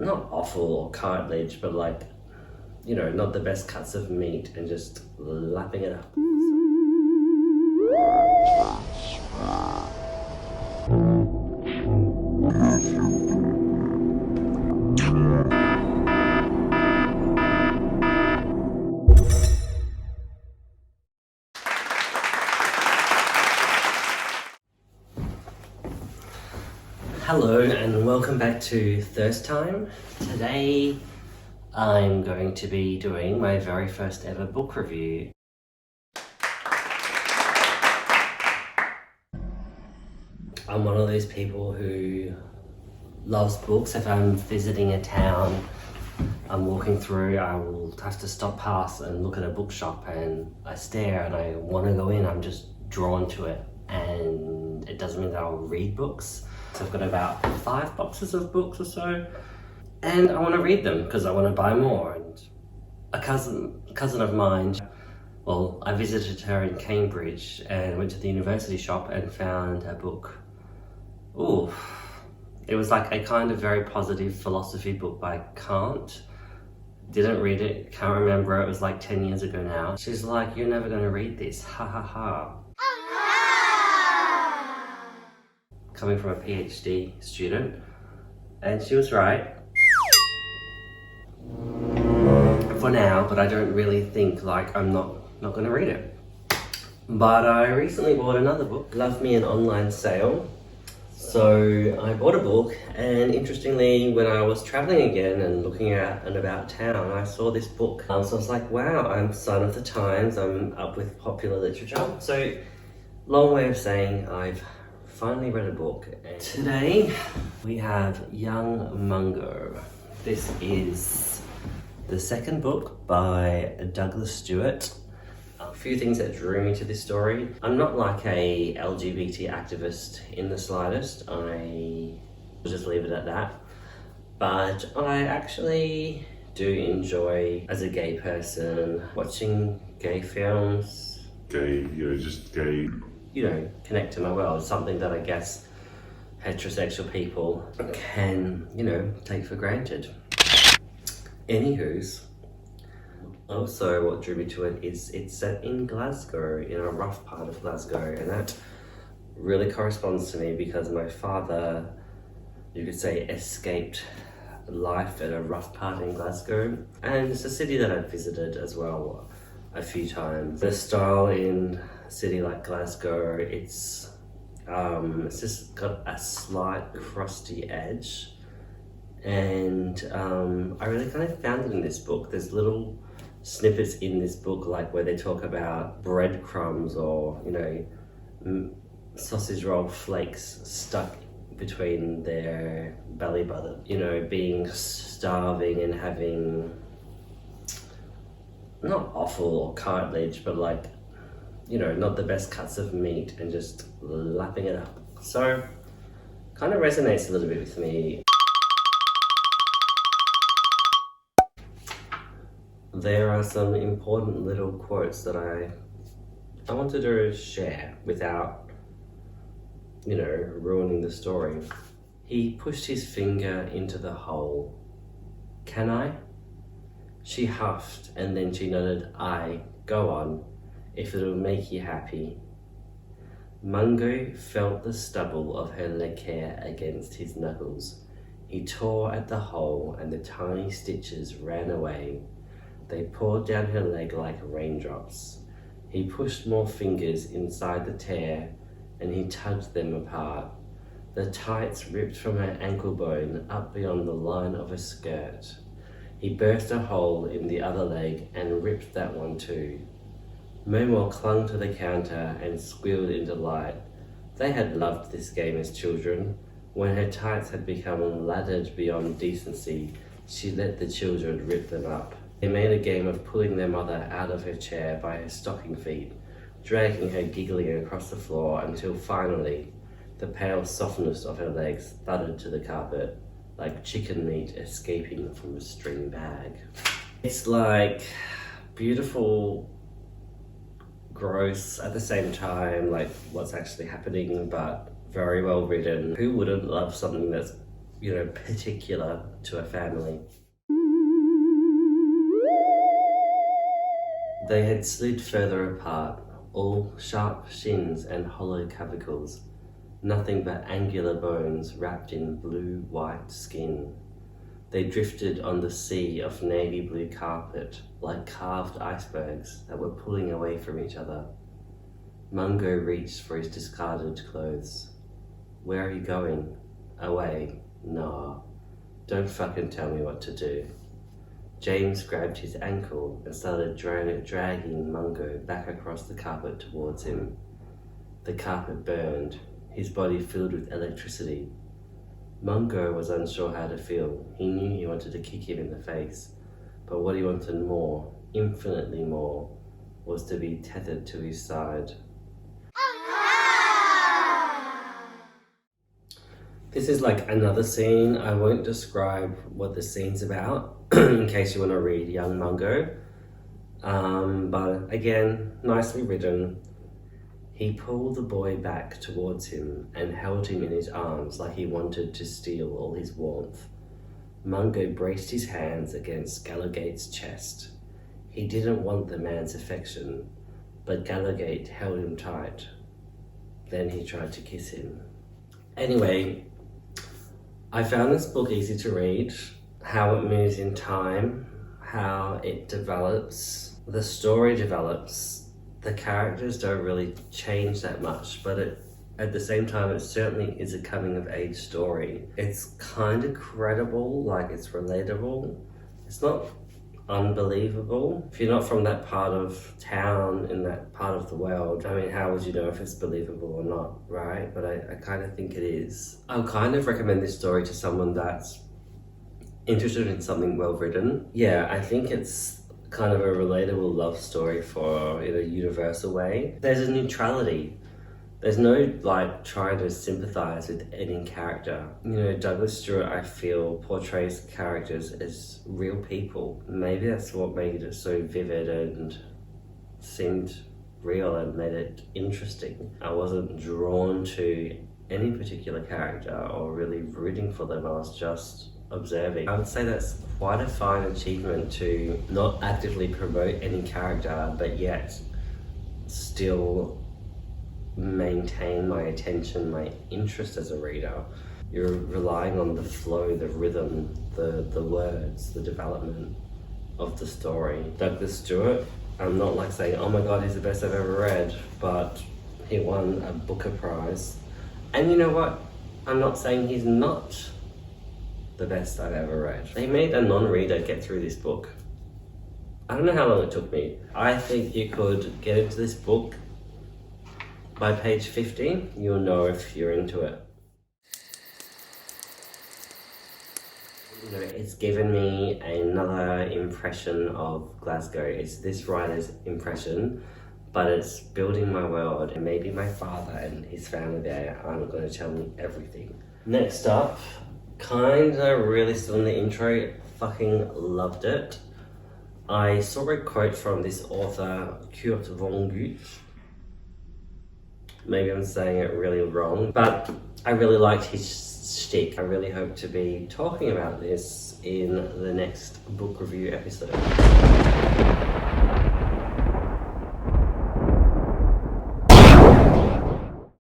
not offal or cartilage, but like, you know, not the best cuts of meat, and just lapping it up. Hello and welcome back to Thirst Time. Today I'm going to be doing my very first ever book review. I'm one of those people who loves books. If I'm visiting a town, I'm walking through, I will have to stop past and look at a bookshop, and I stare and I want to go in. I'm just drawn to it, and it doesn't mean that I'll read books. So I've got about 5 boxes of books or so, and I want to read them because I want to buy more. And a cousin of mine, well, I visited her in Cambridge and went to the university shop and found a book. Ooh, it was like a kind of very positive philosophy book by Kant. Didn't read it, can't remember, it was like 10 years ago now. She's like, "You're never going to read this, ha ha ha." Coming from a PhD student, and she was right for now, but I don't really think, like, I'm not going to read it. But I recently bought another book, Love Me, an online sale. So I bought a book, and interestingly, when I was traveling again and looking at and about town, I saw this book. So I was like, wow, I'm son of the times, I'm up with popular literature. So long way of saying I've finally read a book. And today we have Young Mungo. This is the second book by Douglas Stuart. A few things that drew me to this story. I'm not like a LGBT activist in the slightest. I will just leave it at that. But I actually do enjoy, as a gay person, watching gay films. Just gay. You know, connect to my world. Something that I guess heterosexual people can, you know, take for granted. Anywho's, also what drew me to it is it's set in Glasgow, in a rough part of Glasgow, and that really corresponds to me because my father, you could say, escaped life at a rough part in Glasgow, and it's a city that I've visited as well a few times. The style in a city like Glasgow, it's just got a slight crusty edge, and I really kind of found it in this book. There's little snippets in this book, like where they talk about breadcrumbs or, you know, sausage roll flakes stuck between their belly button, you know, being starving and having not offal or cartilage, but like, you know, not the best cuts of meat, and just lapping it up. So kind of resonates a little bit with me. There are some important little quotes that I wanted to share without, you know, ruining the story. He pushed his finger into the hole. "Can I?" She huffed, and then she nodded. "Aye, go on, if it'll make you happy." Mungo felt the stubble of her leg hair against his knuckles. He tore at the hole, and the tiny stitches ran away. They poured down her leg like raindrops. He pushed more fingers inside the tear, and he tugged them apart. The tights ripped from her ankle bone up beyond the line of her skirt. He burst a hole in the other leg and ripped that one too. Momo clung to the counter and squealed in delight. They had loved this game as children. When her tights had become laddered beyond decency, she let the children rip them up. They made a game of pulling their mother out of her chair by her stocking feet, dragging her giggling across the floor until finally the pale softness of her legs thudded to the carpet like chicken meat escaping from a string bag. It's like beautiful, gross at the same time, like what's actually happening, but very well written. Who wouldn't love something that's particular to a family. They had slid further apart, all sharp shins and hollow clavicles, nothing but angular bones wrapped in blue-white skin. They drifted on the sea of navy blue carpet like carved icebergs that were pulling away from each other. Mungo reached for his discarded clothes. Where are you going? Away? Nah. Don't fucking tell me what to do. James grabbed his ankle and started dragging Mungo back across the carpet towards him. The carpet burned, his body filled with electricity. Mungo was unsure how to feel. He knew he wanted to kick him in the face, but what he wanted more, infinitely more, was to be tethered to his side. This is like another scene. I won't describe what the scene's about in case you want to read Young Mungo. But again, nicely written. He pulled the boy back towards him and held him in his arms like he wanted to steal all his warmth. Mungo braced his hands against Gallowgate's chest. He didn't want the man's affection, but Gallowgate held him tight. Then he tried to kiss him. Anyway, I found this book easy to read, how it moves in time, how it develops, the story develops. The characters don't really change that much, but at the same time, it certainly is a coming of age story. It's kind of credible, like it's relatable. It's not unbelievable. If you're not from that part of town, in that part of the world, I mean, how would you know if it's believable or not, right? But I kind of think it is. I'll kind of recommend this story to someone that's interested in something well written. Yeah, I think it's kind of a relatable love story for in a universal way. There's a neutrality. There's no like trying to sympathize with any character. Douglas Stuart, I feel, portrays characters as real people. Maybe that's what made it so vivid and seemed real and made it interesting. I wasn't drawn to any particular character or really rooting for them. I was just observing. I would say that's quite a fine achievement to not actively promote any character, but yet still maintain my attention, my interest as a reader. You're relying on the flow, the rhythm, the words, the development of the story. Douglas Stuart, I'm not like saying, oh my god, he's the best I've ever read, but he won a Booker Prize. And you know what? I'm not saying he's not the best I've ever read. He made a non-reader get through this book. I don't know how long it took me. I think you could get into this book by page 50. You'll know if you're into it. It's given me another impression of Glasgow. It's this writer's impression, but it's building my world, and maybe my father and his family there aren't going to tell me everything. Next up, kinda really still in the intro, fucking loved it. I saw a quote from this author, Kurt Vonnegut. Maybe I'm saying it really wrong, but I really liked his shtick. I really hope to be talking about this in the next book review episode.